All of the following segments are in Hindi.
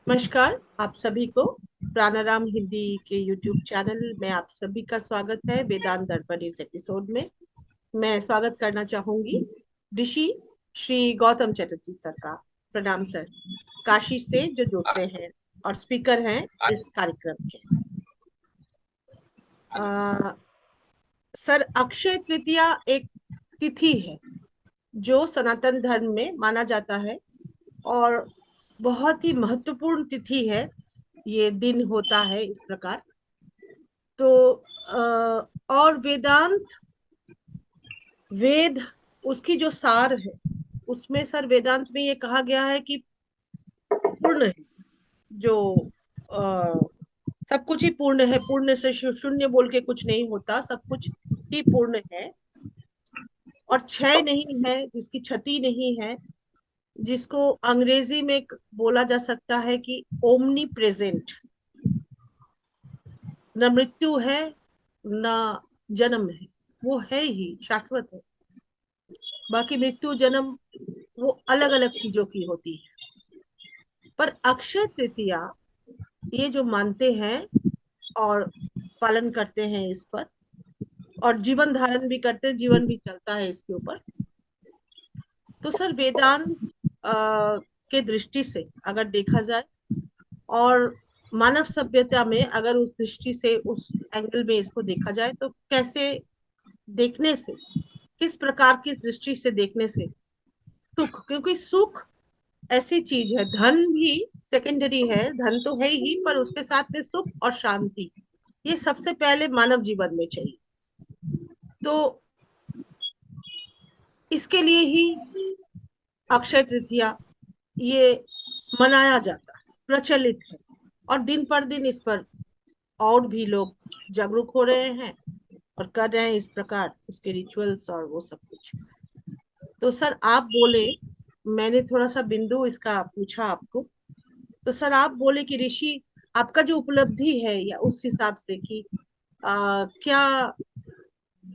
नमस्कार आप सभी को। प्राणाराम हिंदी के यूट्यूब चैनल में आप सभी का स्वागत है। वेदांत दर्पण इस एपिसोड में मैं स्वागत करना चाहूंगी ऋषि श्री गौतम चटर्जी सर का। प्रणाम सर, काशी से जो जुड़ते हैं और स्पीकर हैं इस कार्यक्रम के। आ, सर, अक्षय तृतीया एक तिथि है जो सनातन धर्म में माना जाता है और बहुत ही महत्वपूर्ण तिथि है। ये दिन होता है इस प्रकार। तो और वेदांत, वेद, उसकी जो सार है उसमें सर वेदांत में ये कहा गया है कि पूर्ण है। जो आ, सब कुछ ही पूर्ण है, पूर्ण से शून्य बोल के कुछ नहीं होता, सब कुछ ही पूर्ण है और क्षय नहीं है, जिसकी क्षति नहीं है, जिसको अंग्रेजी में बोला जा सकता है कि ओमनी प्रेजेंट। न मृत्यु है, न जन्म है, वो है ही शाश्वत है। बाकी मृत्यु जन्म वो अलग अलग चीजों की होती है। पर अक्षय तृतीया ये जो मानते हैं और पालन करते हैं इस पर, और जीवन धारण भी करते हैं, जीवन भी चलता है इसके ऊपर। तो सर वेदांत के दृष्टि से अगर देखा जाए और मानव सभ्यता में अगर उस दृष्टि से, उस एंगल में इसको देखा जाए तो कैसे देखने से, किस प्रकार की दृष्टि से देखने से सुख, क्योंकि सुख ऐसी चीज है, धन भी सेकेंडरी है, धन तो है ही, पर उसके साथ में सुख और शांति ये सबसे पहले मानव जीवन में चाहिए। तो इसके लिए ही अक्षय तृतीया ये मनाया जाता है, प्रचलित है, और दिन पर दिन इस पर और भी लोग जागरूक हो रहे हैं और कर रहे हैं इस प्रकार उसके रिचुअल्स और वो सब कुछ। तो सर आप बोले, मैंने थोड़ा सा बिंदु इसका पूछा आपको, तो सर आप बोले कि ऋषि आपका जो उपलब्धि है या उस हिसाब से कि क्या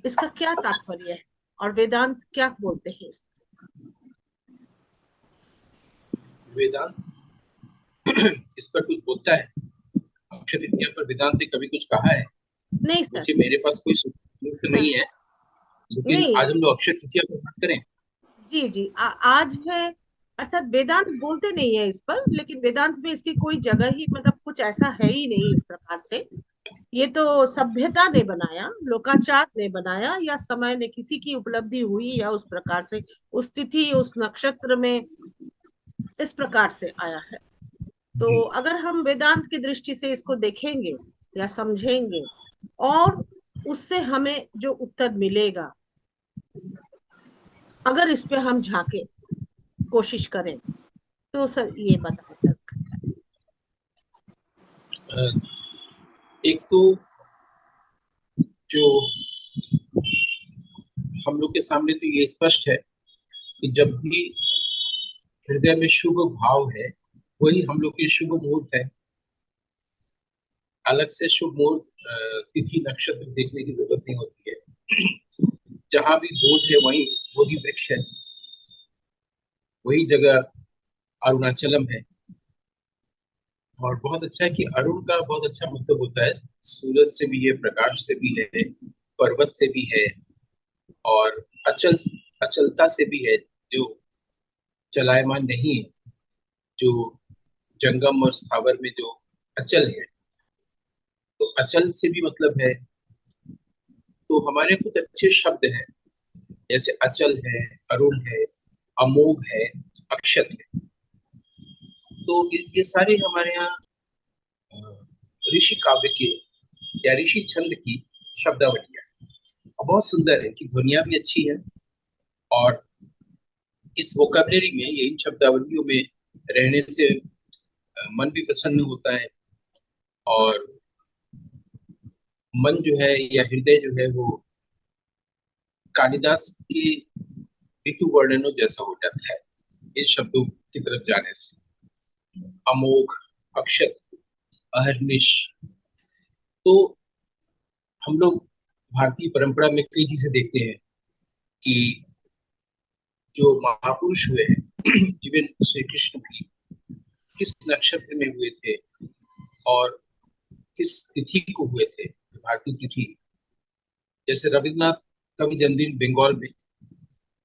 इसका क्या तात्पर्य है और वेदांत क्या बोलते हैं इस वेदांत इस पर कुछ बोलता है? अक्षय तृतीया पर वेदांत ने कभी कुछ कहा है? नहीं सर। मुझे मेरे पास कोई सूत्र तो हाँ, नहीं है, लेकिन नहीं। आज हम लोग अक्षय तृतीया पर बात करें। जी जी, आज है, अर्थात वेदांत बोलते नहीं है इस पर, लेकिन वेदांत में इसकी कोई जगह ही, मतलब कुछ ऐसा है ही नहीं इस प्रकार से। ये तो सभ्यता ने बनाया, लोकाचार ने बनाया, या समय ने किसी की उपलब्धि हुई या उस प्रकार से उस तिथि उस नक्षत्र में इस प्रकार से आया है। तो जी। अगर हम वेदांत की दृष्टि से इसको देखेंगे या समझेंगे और उससे हमें जो उत्तर मिलेगा, अगर इस पे हम झांके, कोशिश करें, तो सर ये बताएं सर। अ, एक तो जो हम लोग के सामने तो ये स्पष्ट है कि जब भी हृदय में शुभ भाव है, वही हम लोग की शुभ मुहूर्त है। अलग से शुभ मुहूर्त तिथि नक्षत्र देखने की जरूरत नहीं होती है। जहां भी बोध है वहीं बोधि वृक्ष है, वही जगह अरुणाचलम है। और बहुत अच्छा है कि अरुण का बहुत अच्छा मतलब होता है, सूरज से भी है, प्रकाश से भी है, पर्वत से भी है, और अचल अचलता से भी है, जो चलायमान नहीं है, जो जंगम और स्थावर में जो अचल है। तो अचल से भी मतलब है। तो हमारे कुछ अच्छे शब्द हैं, जैसे अचल है, अरुण है, अमोघ है, अक्षत है। तो ये सारे हमारे यहाँ ऋषि काव्य के या ऋषि छंद की शब्दावलियां हैं। और बहुत सुंदर है कि ध्वनिया भी अच्छी है, और इस वोकैबलरी में, ये इन शब्दावलियों में रहने से मन भी प्रसन्न होता है, और मन जो है या हृदय जो है वो कालिदास के ऋतु वर्णनों जैसा हो जाता है इन शब्दों की तरफ जाने से। अमोघ, अक्षत, अहर्निश। तो हम लोग भारतीय परंपरा में कई चीजें देखते हैं कि जो महापुरुष हुए हैं, इवन श्री कृष्ण भी, किस नक्षत्र में हुए थे और किस तिथि को हुए थे, भारतीय तिथि। जैसे रविन्द्रनाथ का भी जन्मदिन बंगाल में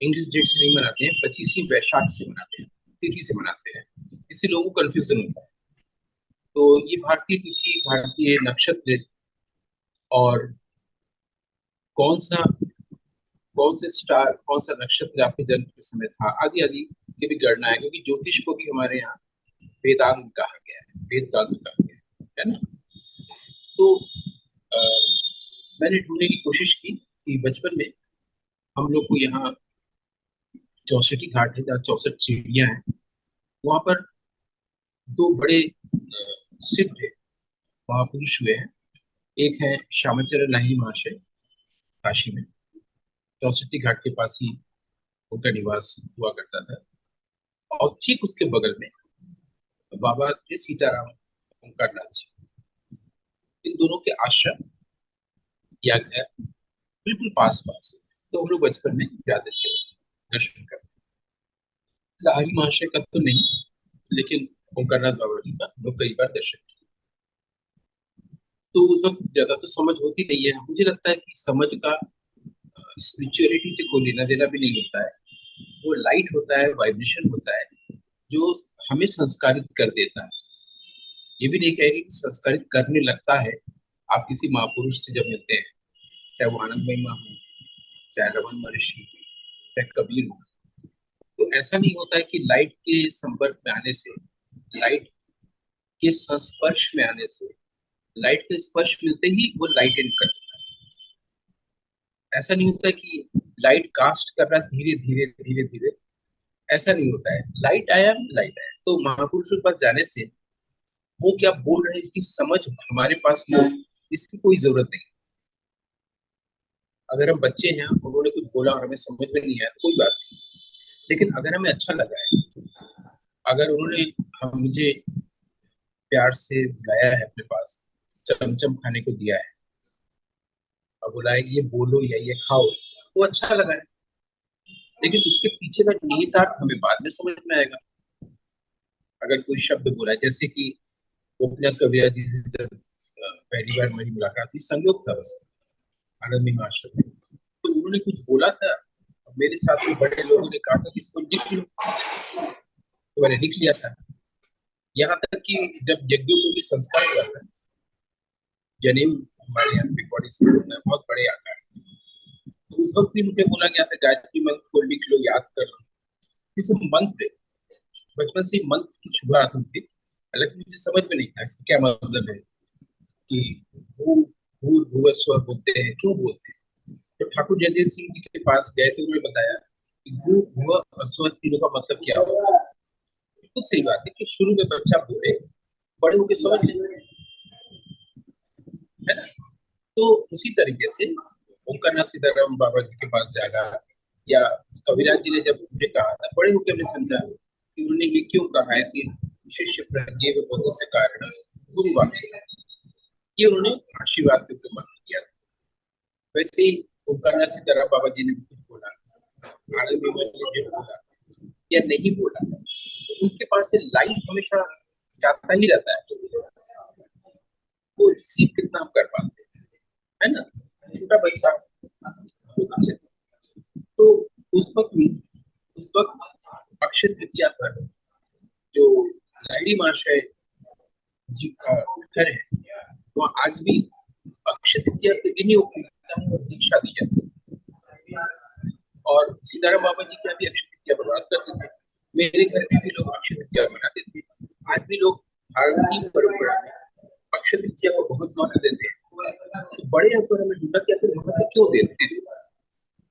इंग्लिश डेट से नहीं मनाते हैं, 25वीं वैशाख से मनाते हैं, तिथि से मनाते हैं, इससे लोगों को कंफ्यूजन होता है। तो ये भारतीय तिथि, भारतीय नक्षत्र और कौन सा कौन से स्टार, कौन सा नक्षत्र आपके जन्म के समय था, आदि आदि की भी गणना है, क्योंकि ज्योतिष को भी हमारे यहाँ वेदांग कहा गया है, वेदकाल कहा गया है ना। तो अ, मैंने ढूंढने की कोशिश की कि बचपन में हम लोग को यहाँ चौसठी घाट है जहाँ 64 सीढ़ियाँ हैं, वहां पर दो बड़े सिद्ध महापुरुष हुए हैं। एक है श्यामाचरण लाहिड़ी महाशय, काशी में, चौसठी घाट के पास ही उनका निवास हुआ करता था। और ठीक उसके बगल में बाबा थे सीताराम ओंकारनाथ जी। इन दोनों के आश्रम या घर बिल्कुल पास पास, तो हम लोग बचपन में जाते थे दर्शन करने। लाहिड़ी महाशय का तो नहीं, लेकिन ओंकारनाथ बाबा जी का हम लोग कई बार दर्शन किया। तो उस वक्त ज्यादा तो समझ होती नहीं है, मुझे लगता है कि समझ का स्पिरिचुअलिटी से कोई लेना देना भी नहीं होता है। वो लाइट होता है, वाइब्रेशन होता है, जो हमें संस्कारित कर देता है। ये भी नहीं कहेंगे कि संस्कारित करने लगता है। आप किसी महापुरुष से जब मिलते हैं, चाहे वो आनंद महिमा हो, चाहे रमन महर्षि, चाहे कबीर हो, तो ऐसा नहीं होता है कि लाइट के संपर्क में आने से, लाइट के संस्पर्श में आने से, लाइट के स्पर्श मिलते ही वो लाइट इन कर देता है। ऐसा नहीं होता है कि लाइट कास्ट कर रहा है धीरे धीरे धीरे धीरे, ऐसा नहीं होता है। लाइट आया, लाइट आया। तो महापुरुषों के पास जाने से वो क्या बोल रहे हैं इसकी समझ हमारे पास हो, इसकी कोई जरूरत नहीं। अगर हम बच्चे हैं, उन्होंने कुछ बोला और हमें समझ में नहीं आया, कोई बात नहीं। लेकिन अगर हमें अच्छा लगा है, अगर उन्होंने हम मुझे प्यार से बुलाया है अपने पास, चमचम खाने को दिया है और बोला है ये बोलो या ये खाओ, वो अच्छा लगा है। लेकिन उसके पीछे का निहितार्थ हमें बाद में समझ में आएगा। अगर कोई शब्द बोला है, जैसे कि गोपीनाथ कबीरा जी से जब पहली बार मेरी मुलाकात हुई, संयोग था बस, आनंद में आश्रम में, तो उन्होंने कुछ बोला था। मेरे साथ में बड़े लोगों ने कहा था कि इसको लिख लो, तो मैंने लिख लिया था। यहाँ तक कि जब यज्ञों में भी संस्कार हुआ था, जनेऊ हमारे यहाँ पे बॉडी से होता है, बहुत बड़े आकार, तो उस वक्त भी मुझे बोला गया था गायत्री मंत्र को लिख लो, याद कर लो। ये सब मंत्र, बचपन से मंत्र की शुरुआत हुई थी। हालांकि मुझे समझ में नहीं था इसका क्या मतलब है, कि भूर भुव स्वर बोलते हैं, क्यों बोलते हैं। तो ठाकुर जयदेव सिंह जी के पास गए तो उन्होंने बताया कि भू भुव और स्वर तीनों का मतलब क्या होता है। बिल्कुल सही बात है कि शुरू में बच्चा बोले, बड़े होकर समझ लेते हैं, है ना। तो उसी तरीके से ओंकारनाथ सीताराम बाबा जी के पास जाना, या कविराज जी ने जब मुझे कहा था, बड़े होकर मैं समझा कि उन्होंने ये क्यों कहा है कि शिष्य प्रज्ञे बोध से कारण गुरु वाक्य, ये उन्होंने आशीर्वाद के ऊपर मंत्र किया। वैसे ही ओंकारनाथ सीताराम बाबा जी ने भी कुछ बोला, आनंद विमल ने जो बोला या नहीं बोला, उनके पास से लाइट हमेशा जाता ही रहता है। वो रिसीव कितना हम कर पाते हैं, है ना। छोटा बच्चा बच्चे, तो उस वक्त भी, उस वक्त अक्षय तृतीया पर जो लाहिड़ी महाशय जी का घर है, वहाँ आज भी अक्षय तृतीया के दिन ही ओपन होता है और दीक्षा दी जाती है। और सीताराम बाबा जी का भी अक्षय तृतीया पर बात करते थे। मेरे घर में भी लोग अक्षय तृतीया मनाते थे। आज भी लोग भारतीय परंपरा में अक्षय तृतीया को बहुत महत्व देते हैं। तो बड़े होकर हमें ढूंढा कि आखिर महत्व क्यों देते हैं,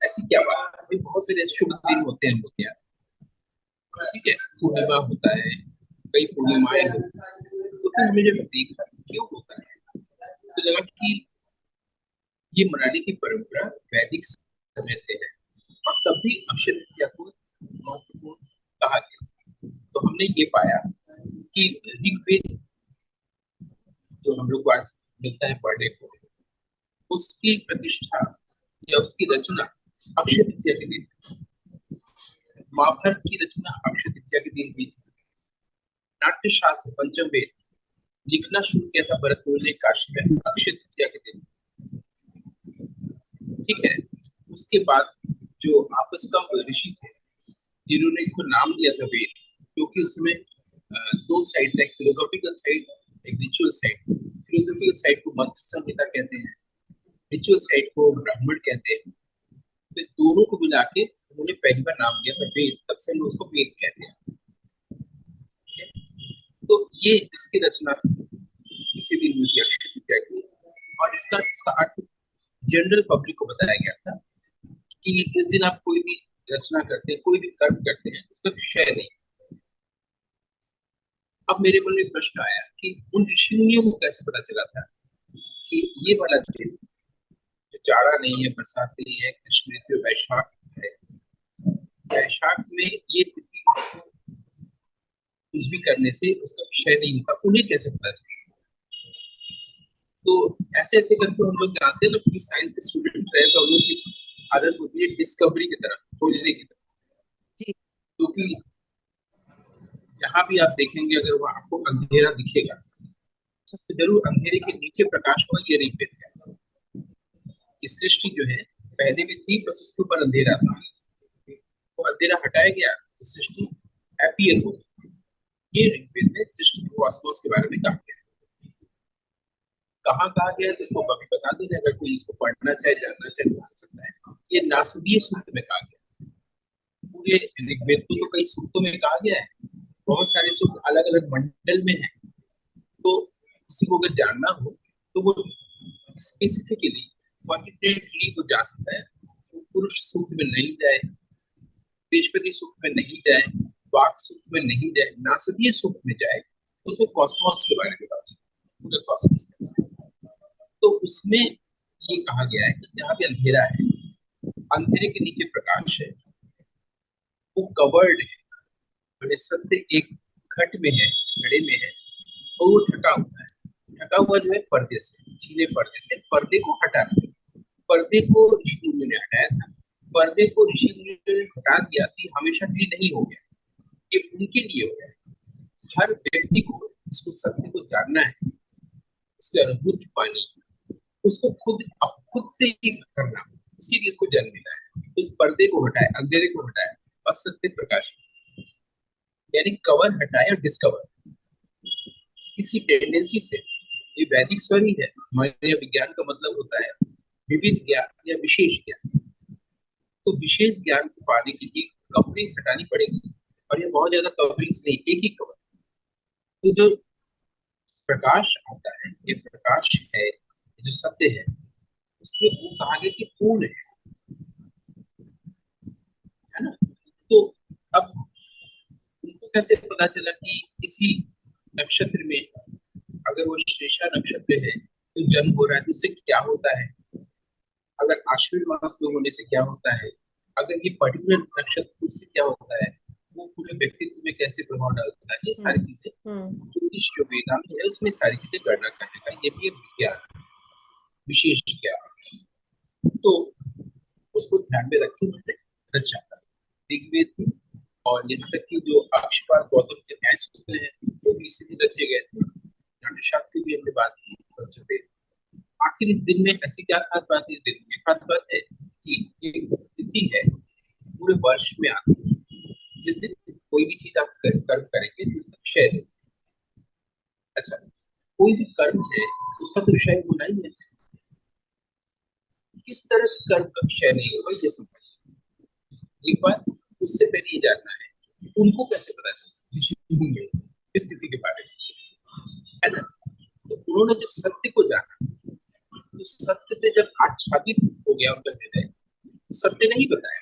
ऐसी क्या बात है। बहुत सारे शुभ दिन होते हैं हम लोग के यहाँ, ठीक है, पूर्णिमा होता है, कई पूर्णिमाएं होती है, तो फिर हमने जब देखा क्यों होता है, तो लगा कि ये मनाने की परंपरा वैदिक समय से है, और तब भी अक्षय तृतीया को महत्वपूर्ण कहा गया। तो हमने ये पाया कि ऋग्वेद जो हम लोग को आज मिलता है पढ़ने को, उसकी प्रतिष्ठा या उसकी रचना अक्षय तृतीया के दिन, महाभारत की रचना अक्षय तृतीया के दिन हुई थी। नाट्यशास्त्र पंचम वेद लिखना शुरू किया था भरत मुनि ने काशी में अक्षय तृतीया के दिन। ठीक है। उसके बाद जो आपस्तंभ ऋषि थे जिन्होंने इसको नाम दिया था वेद, क्योंकि उसमें दो साइड था, एक फिलोसॉफिकल साइड, एक रिचुअल साइड। फिलोसॉफिकल साइड को मंत्र संहिता कहते हैं, रिचुअल साइड को ब्राह्मण कहते हैं। तो दोनों को मिला के उन्होंने पहली बार नाम दिया था वेद, तब से हम उसको वेद कहते हैं। तो ये इसकी रचना इसी दिन हुई थी, अक्षय तृतीया की। और इसका इसका अर्थ जनरल पब्लिक को बताया गया था कि इस दिन आप कोई भी रचना करते हैं, कोई भी कर्म करते हैं, उसका क्षय नहीं। अब मेरे मन में प्रश्न आया कि उन ऋषि मुनियों को कैसे पता चला था कि ये वाला दिन जो जाड़ा नहीं है, बरसात नहीं है, कृष्ण ऋतु वैशाख है, वैशाख में ये तिथि कुछ भी करने से उसका क्षय नहीं होता, उन्हें कैसे पता चला? तो ऐसे ऐसे करके हम लोग जानते हैं ना कि साइंस के स्टूडेंट रहे तो हम लोग की आदत होती है डिस्कवरी की तरफ, खोजने की तरफ। क्योंकि जहां भी आप देखेंगे अगर वहां आपको अंधेरा दिखेगा तो जरूर अंधेरे के नीचे प्रकाश होगा, ये नहीं पेड़। इस सृष्टि जो है पहले भी थी, बस उसके ऊपर अंधेरा था, वो अंधेरा हटाया गया तो सृष्टि अपीयर हो। ये ऋग्वेद में सृष्टि कॉस्मोस के बारे में कहा गया। कहाँ कहा गया जिसको कभी बता देना, अगर कोई इसको पढ़ना चाहे, जानना चाहे, तो सकता है। ये नासदीय सूक्त में कहा गया। पूरे ऋग्वेद को तो कई सूक्तों में कहा गया है, बहुत सारे सूक्त अलग अलग मंडल में है। तो किसी को अगर जानना हो तो वो स्पेसिफिकली क्वांटिटेटिवली को जा सकता है। वो पुरुष सूक्त में नहीं जाए, बृहस्पति सूक्त में नहीं जाए, वाक सूक्त में नहीं जाए, नासदीय सूक्त में जाए, उसमें कॉस्मोस के बारे में बात है, पूरे कॉस्मोस कैसे। तो उसमें ये कहा गया है कि जहाँ भी अंधेरा है, अंधेरे के नीचे प्रकाश है, वो कवर्ड है, मैंने सत्य एक घट में है, घड़े में है, और वो ढका हुआ है। ढका हुआ जो है पर्दे से, छीले पर्दे से, पर्दे को हटाना। पर्दे को ऋषि मुनि ने हटाया था, पर्दे को ऋषि मुनि ने हटा दिया कि हमेशा के लिए नहीं हो गया, ये उनके लिए हो गया। हर व्यक्ति को इसको सत्य को जानना है, उसकी अनुभूति पानी, उसको खुद से ही करना, उसी लिए इसको जन्म मिला है। उस पर्दे को हटाए, अंधेरे को हटाए और सत्य प्रकाश, यानी कवर हटाए और डिस्कवर। इसी टेंडेंसी से ये वैदिक स्वर ही है। हमारे विज्ञान का मतलब होता है विविध ज्ञान या विशेष ज्ञान। तो विशेष ज्ञान को पाने के लिए कवरिंग हटानी पड़ेगी, और ये बहुत ज्यादा कवरिंग नहीं, एक ही कवर। तो जो प्रकाश आता है, ये प्रकाश है, जो सत्य है, उसमें वो कहा गया कि पूर्ण है ना। तो अब उनको कैसे पता चला कि इसी नक्षत्र में, अगर वो श्लेषा नक्षत्र है तो जन्म हो रहा है, तो उससे क्या होता है, अगर आश्विन मास में होने से क्या होता है, अगर ये पर्टिकुलर नक्षत्र उससे क्या होता है, वो पूरे व्यक्तित्व में कैसे प्रभाव डालता है, ये सारी चीजें ज्योतिष जो वेदांत है उसमें सारी चीजें गणना करने का ये भी एक विज्ञान, विशेष ज्ञान। तो उसको ध्यान में रखते हुए रचा ऋग्वेद में। और यहाँ तक कि जो अक्षपाल गौतम के न्याय सूत्र हैं वो भी इसी दिन रचे गए थे। नाट्यशास्त्र की भी हमने बात की बच्चों पे। आखिर इस दिन में ऐसी क्या खास बात है? इस दिन में खास बात है कि एक तिथि है पूरे वर्ष में आती है, जिस दिन कोई भी चीज आप कर्म करेंगे तो उसका क्षय नहीं। अच्छा, कोई भी कर्म है उसका तो क्षय होना ही है। किस तरह से कर्म का क्षय नहीं होगा ये समझ। एक बार उससे पहले ये जानना है उनको कैसे पता चला इस स्थिति के बारे में, है ना। तो उन्होंने जब सत्य को जाना, तो सत्य से जब आच्छादित हो गया उनका हृदय, तो सत्य नहीं बताया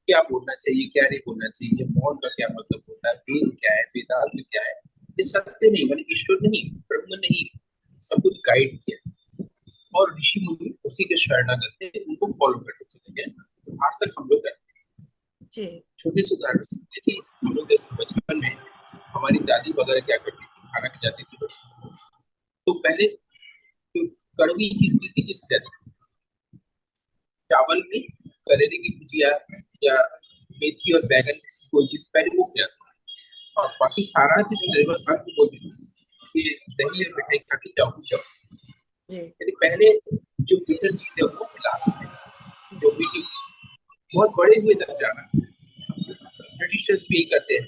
क्या बोलना चाहिए, क्या नहीं बोलना चाहिए, मौन का क्या मतलब होता है, वेद क्या है, वेदांत क्या है, ये सत्य नहीं, मैंने ईश्वर नहीं, ब्रह्म नहीं, सब कुछ गाइड किया। और ऋषि मुनि उसी के शरणागत थे, उनको फॉलो करते चले गए। आज तक हम लोग करते हैं। छोटे से उदाहरण देखिए, हम लोग जैसे बचपन में हमारी दादी वगैरह क्या करती थी, खाना खिलाती थी, तो पहले तो कड़वी चीज थी जिससे चावल में करेले की भुजिया या मेथी और बैगन कोई चीज पहले उग जाती, और बाकी सारा जिस सिलेबस अंत बोल देते कि दही और मिठाई खा के जाओ जाओ, जी यानी पहले जो मीठर चीज है वो लास्ट में, जो मीठी चीज बहुत बड़े हुए तक जाना। ब्रिटिशर्स भी यही करते हैं,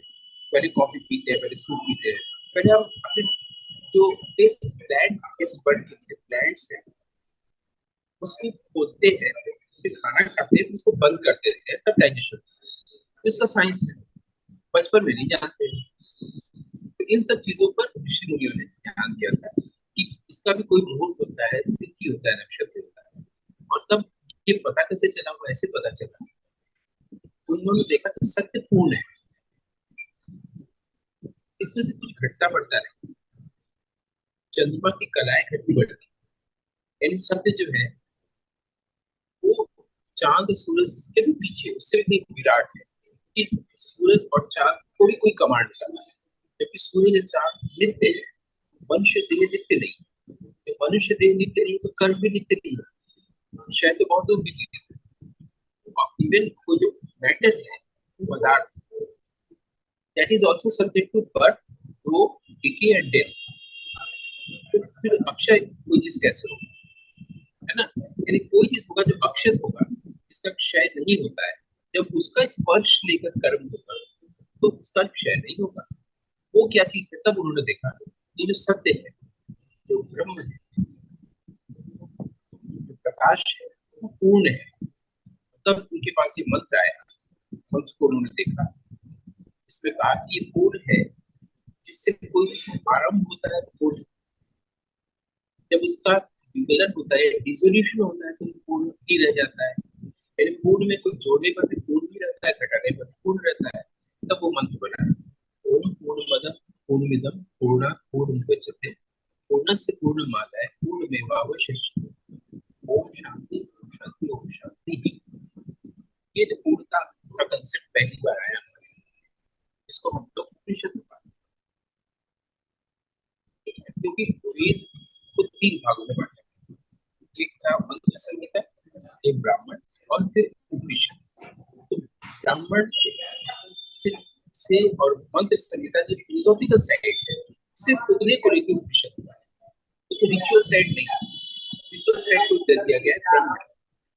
पहले कॉफी पीते हैं, पहले सूप पीते हैं, पहले हम अपने जो टेस्ट प्लांट टेस्ट बर्ड के जो प्लांट्स है उसको खोलते हैं, फिर खाना खाते हैं, फिर उसको बंद कर देते हैं, तब डाइजेशन। इसका साइंस है, बचपन में नहीं जानते हैं। तो इन सब चीजों पर ऋषि मुनियों ने ध्यान दिया था कि इसका भी कोई मुहूर्त होता है, तिथि होता है, नक्षत्र होता है। और तब ये पता कैसे चला, वो ऐसे पता चला, उन्होंने देखा कि सत्य पूर्ण है, इसमें से कुछ घटता बढ़ता नहीं, चंद्रमा की कलाएं घटती बढ़ती, यानी सत्य जो है वो चांद सूरज के भी पीछे, उससे भी विराट है कि सूरज और चांद को भी कोई कमांड कर रहा है, जबकि सूरज और चांद नित्य है, मनुष्य देह नित्य नहीं। तो मनुष्य देह नित्य नहीं तो कर्म भी नित्य नहीं है, शायद तो बहुत दूर की चीज है। इवन वो जो मैटर है, पदार्थ, that is also subject to birth, grow, decay and death. तो फिर अक्षय कोई चीज कैसे होगा, है ना? यानी कोई चीज होगा जो अक्षय होगा, इसका क्षय नहीं होता है। जब उसका स्पर्श लेकर कर्म होगा तो उसका क्षय नहीं होगा। वो क्या चीज है, तब उन्होंने देखा ये जो सत्य है, जो ब्रह्म है, जो प्रकाश है, वो पूर्ण है। तब उनके पास ये मंत्र आया, मंत्र को उन्होंने देखा, इसमें कहा कि ये पूर्ण है, जिससे कोई आरंभ होता है पूर्ण, जब उसका विघलन होता है, डिसोल्यूशन होता है, तो पूर्ण ही रह जाता है। यानी पूर्ण में कोई जोड़ने पर भी पूर्ण ही रहता है, घटाने पर भी पूर्ण रहता है, तब वो मंत्र बना है। ओम पूर्णमद पूर्णमिदम पूर्णा पूर्णमुदच्यते पूर्णस्य पूर्णमादाय पूर्णमेवावशिष्यते। ओम शांति ओम शांति ओम शांति। ये जो पूर्णता का कंसेप्ट पहली बार आया, इसको हम लोग उपनिषद में पाते हैं, क्योंकि वेद को तीन भागों में बांटा है। एक था मंत्र संहिता, एक ब्राह्मण, और फिर उपनिषद। तो ब्राह्मण से, और मंत्र संहिता जो फिलोसॉफिकल साइड है, सिर्फ उतने को लेकर उपनिषद हुआ है, उसको रिचुअल साइड नहीं। रिचुअल साइड को दे दिया गया है ब्राह्मण।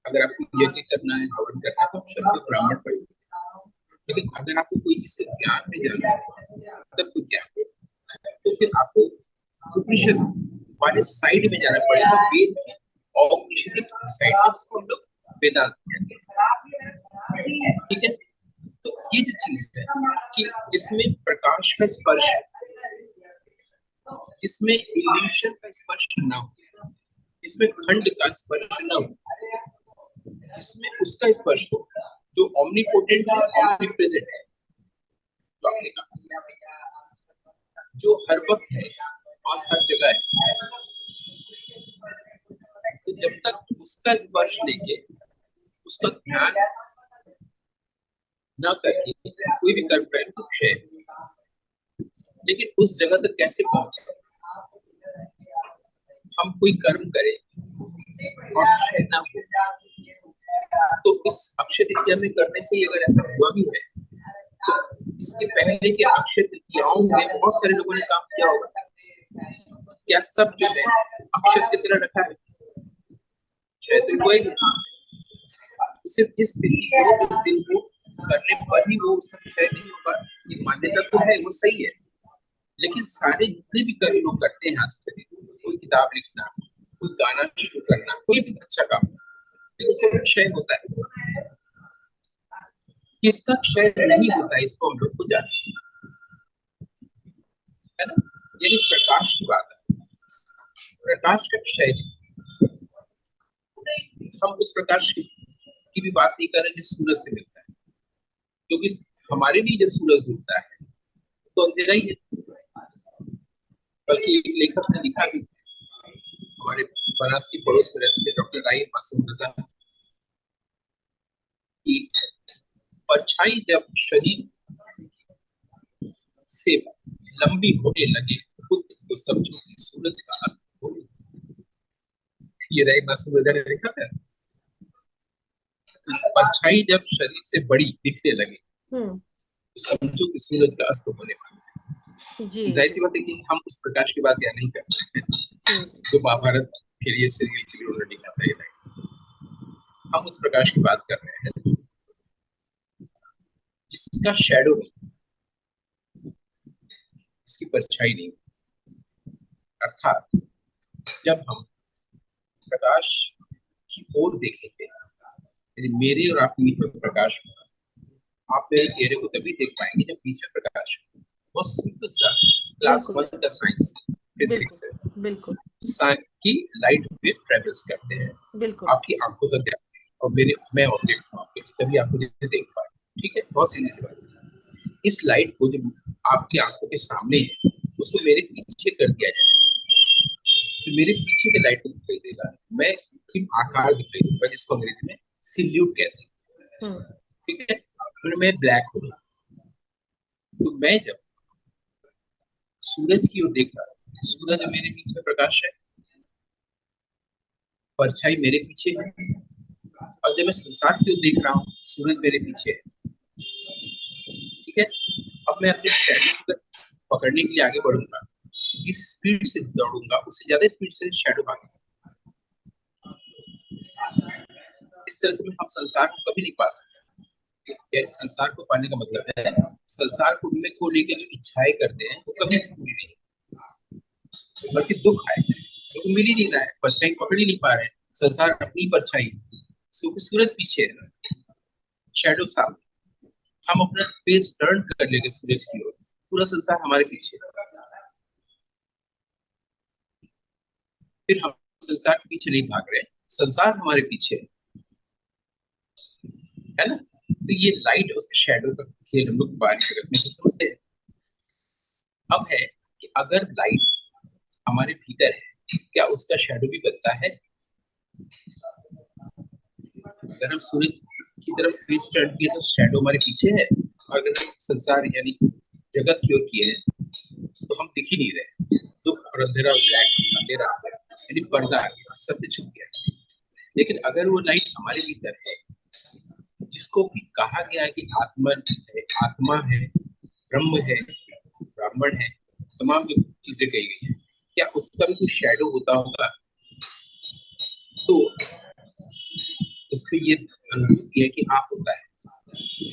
अगर आपको यज्ञ करना है, हवन करना है, तो आप शब्द ब्राह्मण पढ़ेंगे। लेकिन अगर आपको कोई चीज से ज्ञान में जाना है, तब तो क्या, तो फिर आपको उपनिषद वाले साइड में जाना पड़ेगा, वेद के और उपनिषद के साइड में, जिसको हम लोग वेदांत कहते हैं। ठीक है, तो ये जो चीज है कि जिसमें प्रकाश का स्पर्श है, जिसमें इल्यूशन का स्पर्श न हो, जिसमें खंड का स्पर्श न हो, जिसमें उसका स्पर्श हो, जो ओमनीपोटेंट है, ओमनीप्रेजेंट है, तो आपने कहा जो हर वक्त है और हर जगह है, तो जब तक उसका स्पर्श लेके उसका ध्यान न करके कोई भी कर्म करें तो क्षय। लेकिन उस जगह तक कैसे पहुंचे, हम कोई कर्म करें और क्षय ना हो, तो इस अक्षय तृतीया में करने से अगर ऐसा हुआ भी है, तो इसके पहले के अक्षय तृतीयाओं में बहुत सारे लोगों ने काम किया होगा, क्या सब जो है अक्षय की तरह रखा है, क्षय तो हुआ ही नहीं। सिर्फ इस तिथि को, इस दिन को करने पर ही वो उसका क्षय नहीं होगा, ये मान्यता तो है, वो सही है। लेकिन सारे जितने भी कर्म लोग करते हैं आज तक, कोई किताब लिखना, कोई गाना शुरू करना, कोई भी अच्छा काम, लेकिन उसका क्षय होता है। किसका क्षय नहीं होता है, इसको हम लोग को जानना है ना। यानी प्रकाश की बात है, प्रकाश का क्षय नहीं। हम उस प्रकाश की भी बात नहीं कर रहे जिस सूरज से मिलता है, क्योंकि हमारे लिए जब सूरज डूबता है तो अंधेरा ही है। बल्कि एक लेखक ने लिखा भी, हमारे बनास की पड़ोस में रहते थे डॉक्टर राही मासूम रजा, कि परछाई जब शरीर से लंबी होने लगे, तो समझो कि सूरज का अस्त हो। ये राही मासूम रजा ने लिखा था, परछाई जब शरीर से बड़ी दिखने लगे, तो समझो कि सूरज का अस्त होने वाला। जी जाहिर जी सी बात है कि हम उस प्रकाश की बात यहाँ नहीं करते हैं जी जी जो महाभारत के लिए सीरियल के लिए उन्होंने लिखा था ये line। हम उस प्रकाश की बात कर रहे हैं जिसका शेडो नहीं, जिसकी परछाई नहीं। अर्थात जब हम प्रकाश की ओर देखेंगे, यदि मेरे और आपके बीच में प्रकाश होगा, आप मेरे चेहरे को तभी देख पाएंगे जब बीच में प्रकाश हो। बहुत सिंपल सा क्लास बिल्कुल 1 का साइंस, बिल्कुल फिजिक्स है। बिल्कुल की लाइट वेव ट्रेवल्स करते हैं बिल्कुल आपकी आंखों तक जाते हैं और मेरे मैं ऑब्जेक्ट हूँ आपके लिए, तभी आप मुझे देख पाए। ठीक है, बहुत सीधी सी बात है। इस लाइट को जब आपकी आंखों के सामने है, उसको मेरे पीछे कर दिया जाए तो मेरे पीछे के लाइट को दिखाई देगा, मैं कृत्रिम आकार दिखाई दूंगा जिसको अंग्रेजी में सिल्यूट कहते हैं। हम्म ठीक है, फिर मैं ब्लैक हो गया। तो मैं जब सूरज की ओर देख रहा हूँ, सूरज मेरे बीच में प्रकाश है, परछाई मेरे पीछे है। और जब मैं संसार की ओर देख रहा हूँ, सूरज मेरे पीछे है। ठीक है, अब मैं अपने शैडो को पकड़ने के लिए आगे बढ़ूंगा, जिस स्पीड से दौड़ूंगा उससे ज्यादा स्पीड से शैडो भागेगा। इस तरह से हम संसार को कभी नहीं पा सकते। यानी संसार को पाने का मतलब है संसार को में को लेकर जो इच्छाएं करते हैं वो कभी पूरी नहीं, बल्कि दुख आए, क्योंकि मिल ही नहीं रहा है, परछाई पकड़ ही नहीं पा रहे हैं। संसार अपनी परछाई, सूरज पीछे है, शैडो सामने। हम अपना फेस टर्न कर लेंगे सूरज की ओर, पूरा संसार हमारे पीछे है। फिर हम संसार के पीछे नहीं भाग रहे, संसार हमारे पीछे है ना। तो ये लाइट और शैडो का खेल हम लोग बाहरी जगत में से समझते हैं। अब है कि अगर लाइट हमारे भीतर है, क्या उसका शैडो भी बनता है? अगर हम सूरज की तरफ फेस टर्न किए तो शैडो हमारे पीछे है, और अगर हम संसार यानी जगत की ओर किए हैं तो हम दिख ही नहीं रहे। दुख और अंधेरा, ब्लैक अंधेरा यानी पर्दा आ गया, सत्य छुप गया। लेकिन अगर वो लाइट हमारे भीतर है, जिसको भी कहा गया है कि आत्मा है, ब्रह्म है, ब्राह्मण है, तमाम जो चीजें कही गई है, क्या उसका भी कोई शैडो होता होगा? तो उसको ये अनुभूति है कि हाँ होता है।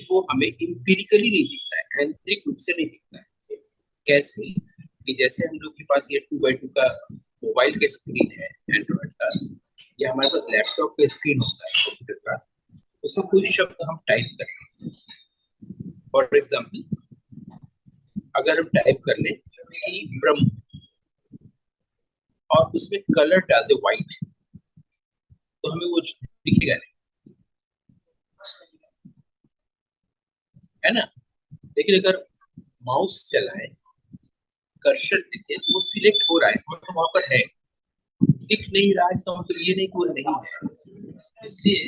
वो हमें इम्पीरिकली नहीं दिखता है, आंतरिक रूप से नहीं दिखता है। कैसे कि जैसे हम लोग के पास ये 2x2 का मोबाइल का स्क्रीन है एंड्रॉइड का, या हमारे पास लैपटॉप का स्क्रीन होता है कंप्यूटर का, उसमें कोई शब्द हम टाइप कर लें। फॉर एग्जाम्पल, अगर हम टाइप कर लें कि ब्रह्म और उसमें कलर डाल दे व्हाइट, तो हमें वो दिखेगा नहीं, है ना। लेकिन अगर माउस चलाए, कर्सर दिखे, तो वो सिलेक्ट हो रहा है, इसका मतलब वहां पर है। दिख नहीं रहा है, इसका मतलब ये नहीं कि वो नहीं है। इसलिए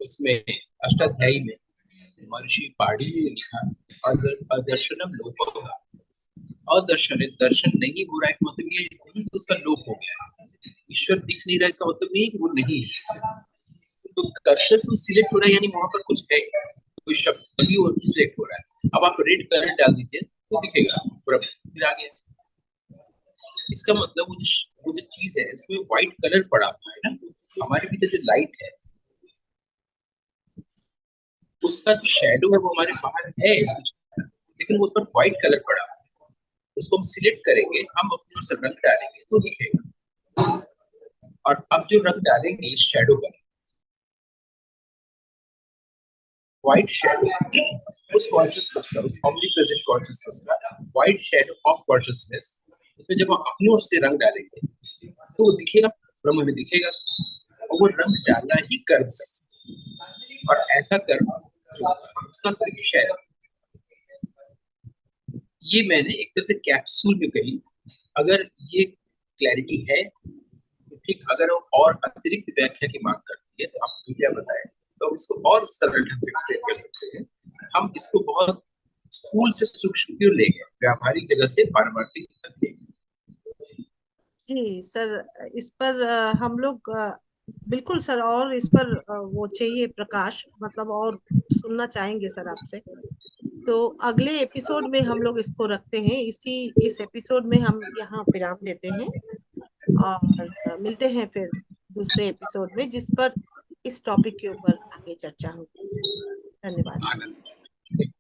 उसमें अष्टाध्यायी में महर्षि पाणी ने लिखा, अदर्शनम लोपः। अदर्शन दर्शन नहीं हो रहा है, मतलब ये नहीं कि उसका लोप हो गया है। ईश्वर दिख नहीं रहा है, इसका मतलब नहीं कि वो नहीं है। तो कर्सर से सिलेक्ट हो रहा है, यानी वहां पर कुछ है, कोई शब्द तभी वो सिलेक्ट हो रहा है। अब आप रेड कलर डाल दीजिए तो दिखेगा ब्रह्म, फिर आ गया। इसका मतलब वो जो चीज है उसमें व्हाइट कलर पड़ा हुआ है ना। हमारे भीतर जो लाइट है उसका जो शेडो है वो हमारे बाहर है इसमें, लेकिन वो उस पर व्हाइट कलर पड़ा हुआ है। उसको हम सिलेक्ट करेंगे, हम अपने ओर से रंग डालेंगे तो दिखेगा। और अब जो रंग डालेंगे इस शेडो पर, व्हाइट शेडो उस कॉन्शियसनेस का, उस ऑमनी प्रेजेंट कॉन्शियसनेस का व्हाइट शेडो ऑफ कॉन्शियसनेस, उसमें जब हम अपनी ओर से रंग डालेंगे तो वो दिखेगा, ब्रह्म में दिखेगा। और वो रंग डालना ही कर्म है, और ऐसा कर्म जो उसका कोई विषय है। ये मैंने एक तरह से कैप्सूल में कही। अगर ये क्लैरिटी है तो ठीक, अगर वो और अतिरिक्त व्याख्या की मांग करती है तो आप क्या बताएं, तो हम इसको और सरल ढंग से एक्सप्लेन कर सकते हैं। हम इसको बहुत स्थूल से सूक्ष्म क्यों ले गए, व्यावहारिक जगह से पारमार्थिक तक ले गए। जी सर, इस पर हम लोग बिल्कुल सर, और इस पर वो चाहिए प्रकाश, मतलब और सुनना चाहेंगे सर आपसे। तो अगले एपिसोड में हम लोग इसको रखते हैं, इस एपिसोड में हम यहाँ विराम देते हैं और मिलते हैं फिर दूसरे एपिसोड में, जिस पर इस टॉपिक के ऊपर आगे चर्चा होगी। धन्यवाद। आनंद।